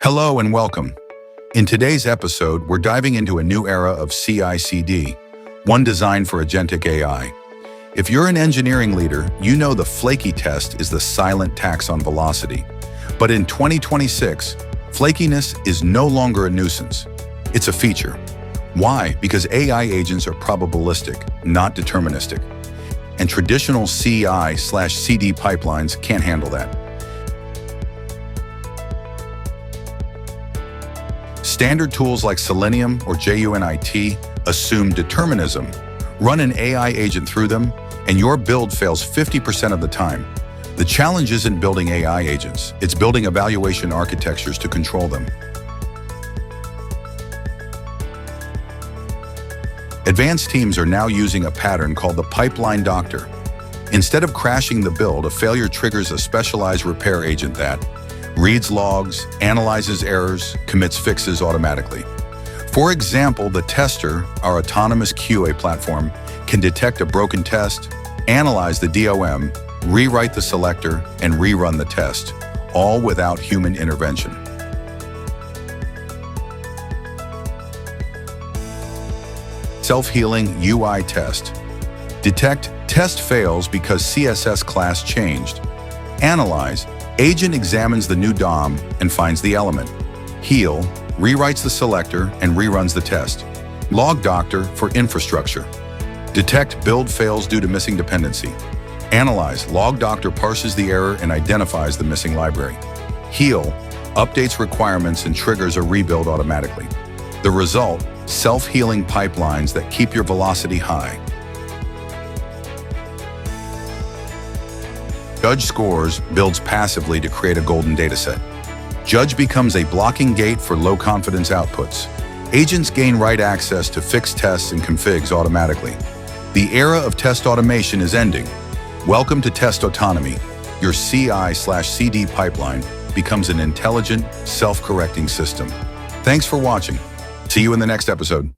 Hello and welcome. In today's episode, we're diving into a new era of CI/CD, one designed for agentic AI. If you're an engineering leader, you know the Flaky test is the silent tax on velocity. But in 2026, flakiness is no longer a nuisance. It's a feature. Why? Because AI agents are probabilistic, not deterministic. And traditional CI/CD pipelines can't handle that. Standard tools like Selenium or JUnit assume determinism. Run an AI agent through them, and your build fails 50% of the time. The challenge isn't building AI agents, it's building evaluation architectures to control them. Advanced teams are now using a pattern called the pipeline doctor. Instead of crashing the build, a failure triggers a specialized repair agent that reads logs, analyzes errors, commits fixes automatically. For example, the tester, our autonomous QA platform, can detect a broken test, analyze the DOM, rewrite the selector, and rerun the test, all without human intervention. Self-healing UI test. Detect test fails because CSS class changed. Analyze. Agent examines the new DOM and finds the element. Heal, rewrites the selector and reruns the test. Log doctor for infrastructure. Detect build fails due to missing dependency. Analyze, log doctor parses the error and identifies the missing library. Heal, updates requirements and triggers a rebuild automatically. The result, self-healing pipelines that keep your velocity high. Judge scores, builds passively to create a golden dataset. Judge becomes a blocking gate for low-confidence outputs. Agents gain write access to fix tests and configs automatically. The era of test automation is ending. Welcome to test autonomy. Your CI/CD pipeline becomes an intelligent, self-correcting system. Thanks for watching. See you in the next episode.